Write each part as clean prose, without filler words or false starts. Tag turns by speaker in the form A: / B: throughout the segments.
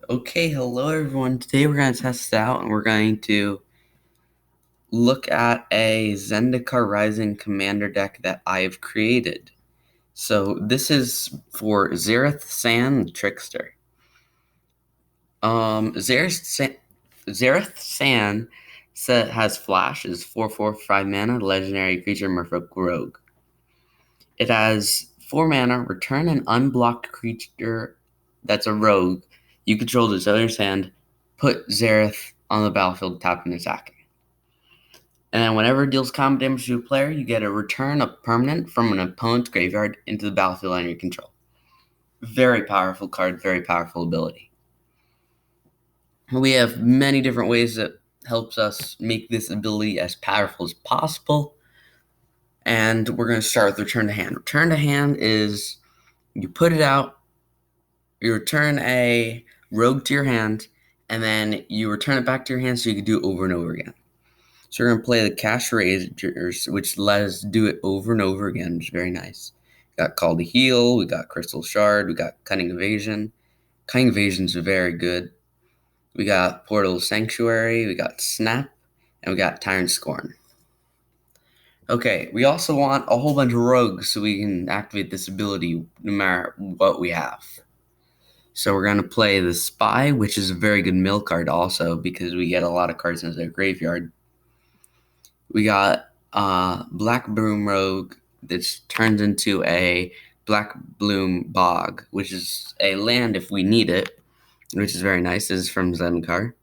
A: Okay, hello everyone. Today we're going to test it out and we're going to look at a Zendikar Rising commander deck that I've created. So this is for Zareth San, the Trickster. Zareth San has Flash, is 4/4 5 mana, legendary creature, Merfolk Rogue. It has 4 mana, return an unblocked creature that's a rogue you control to its owner's hand, put Zareth on the battlefield, tapping and attacking. And then whenever it deals combat damage to a player, you get a return a permanent from an opponent's graveyard into the battlefield under your control. Very powerful card, very powerful ability. We have many different ways that helps us make this ability as powerful as possible. And we're going to start with return to hand. Return to hand is you put it out, you return a rogue to your hand, and then you return it back to your hand so you can do it over and over again. So we're going to play the Cash Razors, which let us do it over and over again, which is very nice. We got Call to Heal, we got Crystal Shard, we got Cunning Evasion. Cunning Evasion is very good. We got Portal Sanctuary, we got Snap, and we got Tyrant Scorn. Okay, we also want a whole bunch of rogues so we can activate this ability no matter what we have. So we're going to play the Spy, which is a very good mill card also because we get a lot of cards into their graveyard. We got Black Broom Rogue that turns into a Black Bloom Bog, which is a land if we need it, which is very nice. This is from Zendikar.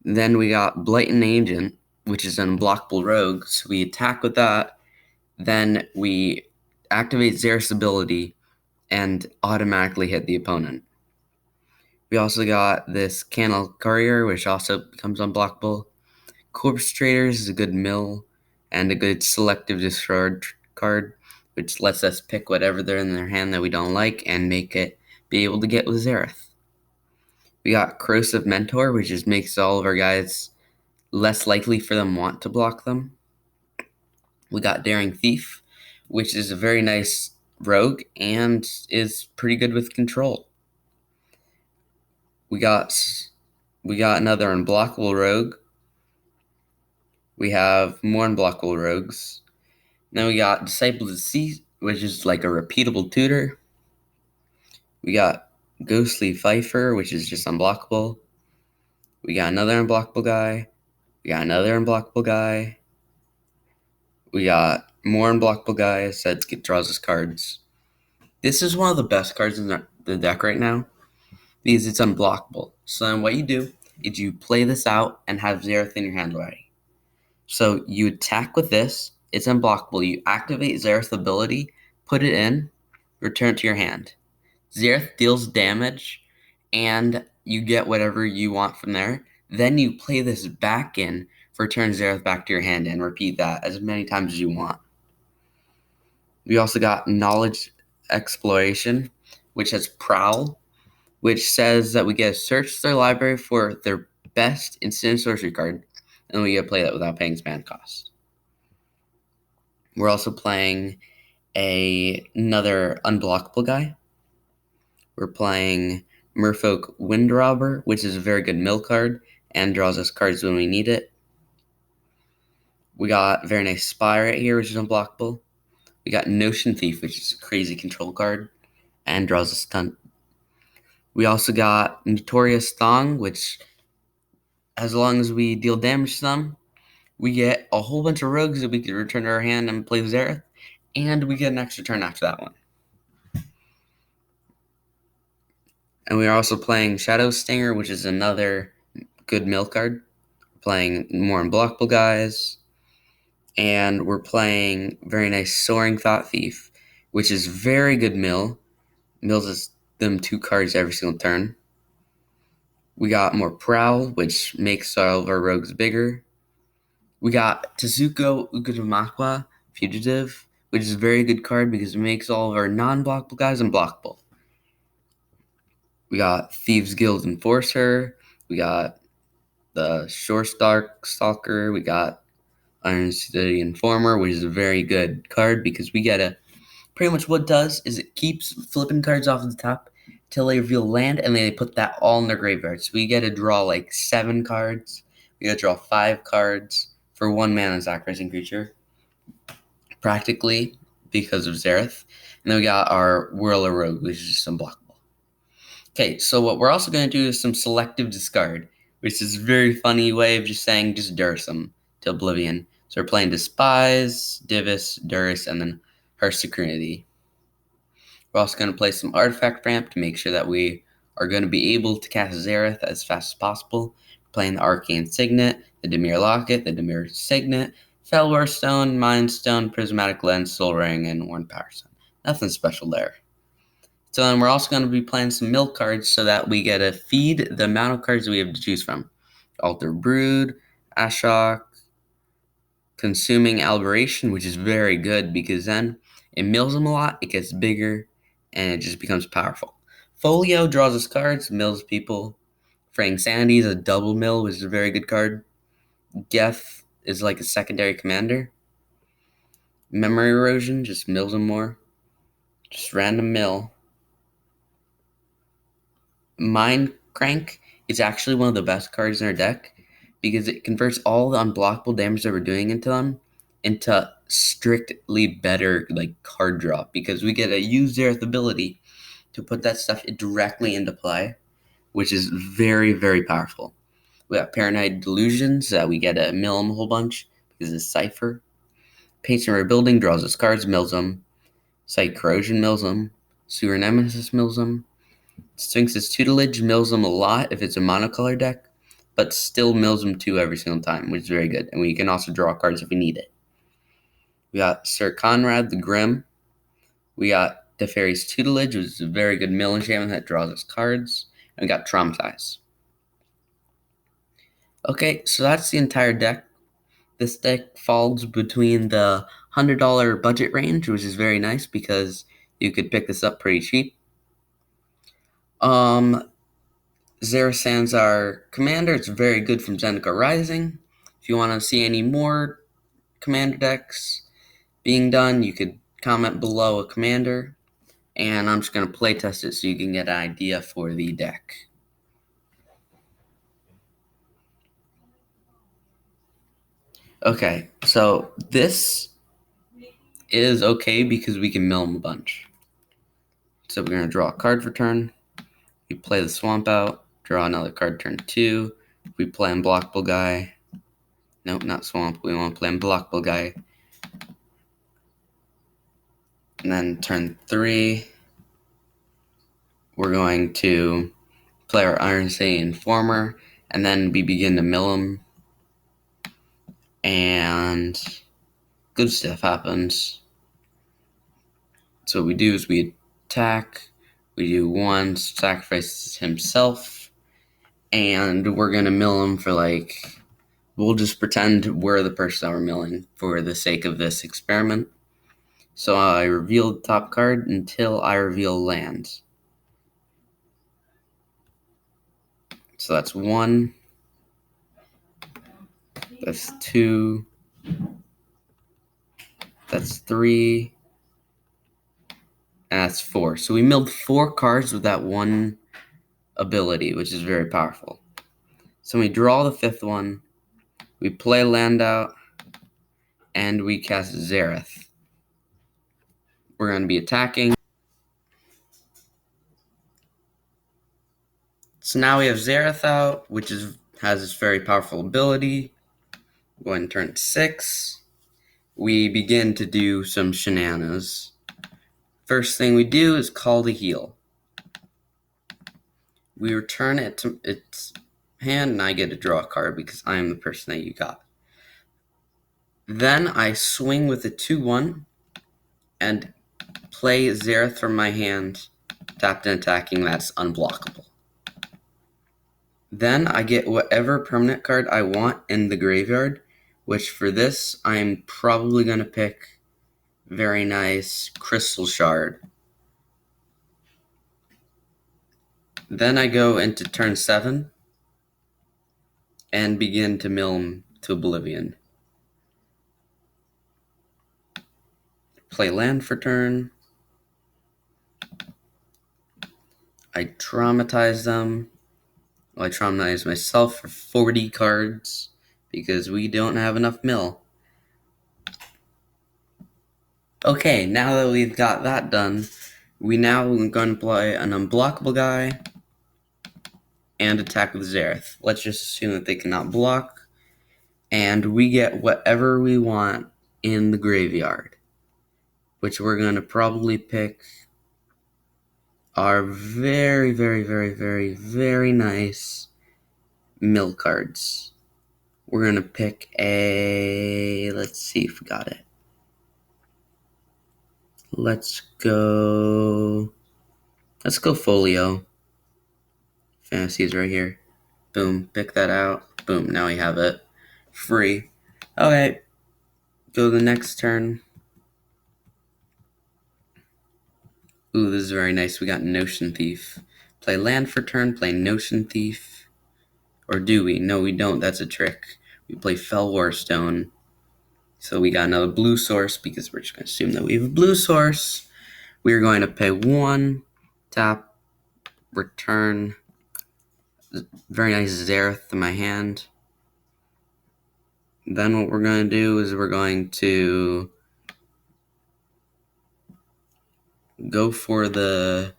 A: Then we got Blighting Agent, which is an unblockable rogue, so we attack with that. Then we activate Zareth's ability and automatically hit the opponent. We also got this Canal Courier, which also becomes unblockable. Corpse Traders is a good mill and a good selective discard card, which lets us pick whatever they're in their hand that we don't like and make it be able to get with Zareth. We got Corrosive Mentor, which just makes all of our guys less likely for them want to block them. We got Daring Thief, which is a very nice rogue and is pretty good with control. We got another unblockable rogue. We have more unblockable rogues. Then we got Disciple of the Sea, which is like a repeatable tutor. We got Ghostly Pfeiffer, which is just unblockable. We got another unblockable guy. We got another unblockable guy. We got more unblockable guys that draws us cards. This is one of the best cards in the deck right now because it's unblockable. So then what you do is you play this out and have Zareth in your hand already. So you attack with this. It's unblockable. You activate Zareth's ability, put it in, return it to your hand. Zareth deals damage, and you get whatever you want from there. Then you play this back in for return Zareth back to your hand and repeat that as many times as you want. We also got Knowledge Exploration, which has Prowl, which says that we get to search their library for their best instant sorcery card, and we get to play that without paying spam cost. We're also playing another unblockable guy. We're playing Merfolk Windrobber, which is a very good mill card and draws us cards when we need it. We got very nice Spy right here, which is unblockable. We got Notion Thief, which is a crazy control card and draws us a ton. We also got Notorious Thong, which as long as we deal damage to them, we get a whole bunch of rogues that we can return to our hand and play Zareth, and we get an extra turn after that one. And we are also playing Shadow Stinger, which is another good mill card. We're playing more unblockable guys. And we're playing very nice Soaring Thought Thief, which is very good mill. Mills us them 2 cards every single turn. We got more Prowl, which makes all of our rogues bigger. We got Tezuko Ugudamakwa Fugitive, which is a very good card because it makes all of our non-blockable guys unblockable. We got Thieves Guild Enforcer. We got the Shore Stalker. We got Iron City Informer, which is a very good card because we get pretty much what it does is it keeps flipping cards off the top till they reveal land, and they put that all in their graveyard. So we get to draw like 7 cards. We get to draw 5 cards for 1 mana sacrificing creature, practically because of Zareth. And then we got our Whirler Rogue, which is just unblockable. Okay, so what we're also going to do is some selective discard, which is a very funny way of just saying just Durus them to Oblivion. So we're playing Despise, Divis, Durus, and then Hearth Security. We're also going to play some Artifact Ramp to make sure that we are going to be able to cast Zareth as fast as possible. We're playing the Arcane Signet, the Dimir Locket, the Dimir Signet, Fellwar Stone, Mind Stone, Prismatic Lens, Soul Ring, and Worn Power Stone. Nothing special there. So then we're also going to be playing some mill cards so that we get to feed the amount of cards we have to choose from. Alter Brood, Ashok, Consuming Aberration, which is very good because then it mills them a lot, it gets bigger, and it just becomes powerful. Folio draws us cards, mills people. Fraying Sanity is a double mill, which is a very good card. Geth is like a secondary commander. Memory Erosion just mills them more. Just random mill. Mind Crank is actually one of the best cards in our deck because it converts all the unblockable damage that we're doing into them into strictly better like card draw, because we get to use their ability to put that stuff directly into play, which is very, very powerful. We got Paranoid Delusions that we get to mill them a whole bunch because it's Cypher. Patient Rebuilding draws us cards, mills them. Site Corrosion mills them. Sewer Nemesis mills them. Sphinx's Tutelage mills them a lot if it's a monocolor deck, but still mills them 2 every single time, which is very good. And we can also draw cards if we need it. We got Sir Conrad the Grim. We got Teferi's Tutelage, which is a very good mill enchantment that draws us cards. And we got Traumatize. Okay, so that's the entire deck. This deck falls between the $100 budget range, which is very nice because you could pick this up pretty cheap. Zareth our commander. It's very good from Zendikar Rising. If you want to see any more commander decks being done, you could comment below a commander, and I'm just going to play test it so you can get an idea for the deck. Okay, so this is okay because we can mill them a bunch. So we're going to draw a card for turn. We play the Swamp out, draw another card turn 2. We play Unblockable Guy. Nope, not Swamp. We want to play Unblockable Guy. And then turn 3, we're going to play our Iron City Informer, and then we begin to mill them. And good stuff happens. So what we do is we attack. We do 1, sacrifices himself, and we're going to mill him for like, we'll just pretend we're the person that we're milling for the sake of this experiment. So I reveal the top card until I reveal lands. So that's 1. That's 2. That's 3. And that's 4. So we milled 4 cards with that one ability, which is very powerful. So we draw the 5th one. We play land out. And we cast Zareth. We're going to be attacking. So now we have Zareth out, which has this very powerful ability. Go ahead and turn 6. We begin to do some shenanigans. First thing we do is call the heal. We return it to its hand, and I get to draw a card because I am the person that you got. Then I swing with a 2/1 and play Zareth from my hand, tapped and attacking. That's unblockable. Then I get whatever permanent card I want in the graveyard, which for this I'm probably going to pick very nice Crystal Shard. Then I go into turn 7 and begin to mill him to oblivion. Play land for turn. I traumatize them. Well, I traumatize myself for 40 cards because we don't have enough mill. Okay, now that we've got that done, we now are going to play an unblockable guy and attack with Zareth. Let's just assume that they cannot block, and we get whatever we want in the graveyard, which we're going to probably pick our very, very, very, very, very nice mill cards. We're going to pick a... Let's see if we got it. Let's go Folio. Fantasy is right here. Boom, pick that out. Boom, now we have it. Free. Okay, go to the next turn. Ooh, this is very nice. We got Notion Thief. Play land for turn, play Notion Thief. Or do we? No, we don't. That's a trick. We play Fell Warstone. So we got another blue source because we're just going to assume that we have a blue source. We're going to pay 1, tap, return. Very nice Zareth in my hand. Then what we're going to do is we're going to go for the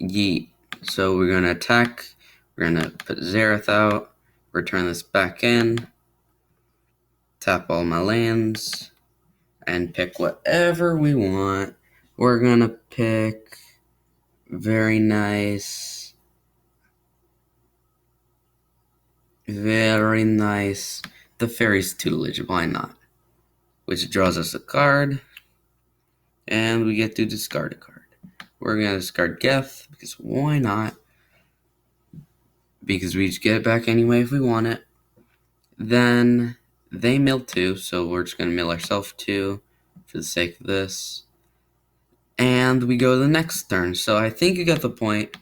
A: yeet. So we're going to attack. We're going to put Zareth out. Return this back in. Tap all my lands. And pick whatever we want. We're going to pick very nice. Very nice. The Fairy's Tutelage, why not? Which draws us a card. And we get to discard a card. We're going to discard Geth, because why not? Because we just get it back anyway if we want it. Then they mill 2, so we're just going to mill ourselves 2 for the sake of this. And we go to the next turn. So I think you get the point.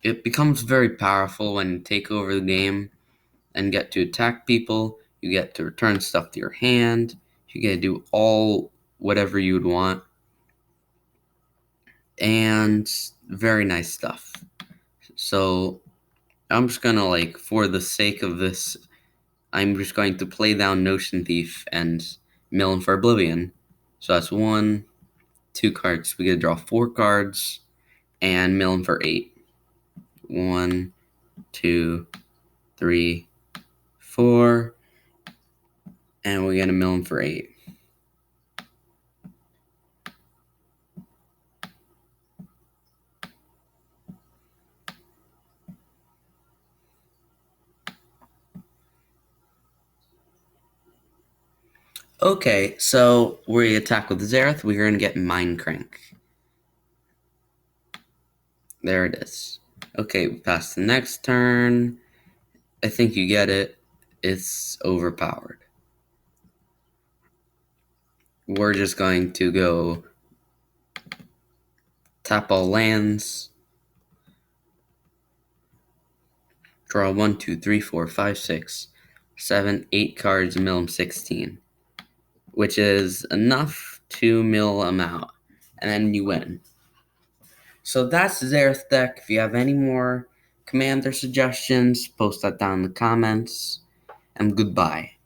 A: It becomes very powerful when you take over the game and get to attack people. You get to return stuff to your hand. You get to do all whatever you would want. And very nice stuff. So I'm just going to, for the sake of this, I'm just going to play down Notion Thief and mill him for Oblivion. So that's 1, 2 cards. We get to draw 4 cards and mill him for 8. 1, 2, 3, 4. And we're going to mill him for 8. Okay, so we attack with Zareth. We're going to get Mind Crank. There it is. Okay, we pass the next turn. I think you get it. It's overpowered. We're just going to go tap all lands. Draw 1, 2, 3, 4, 5, 6, 7, 8 cards, mill them 16. Which is enough to mill them out. And then you win. So that's Zareth deck. If you have any more commander suggestions, post that down in the comments. And goodbye.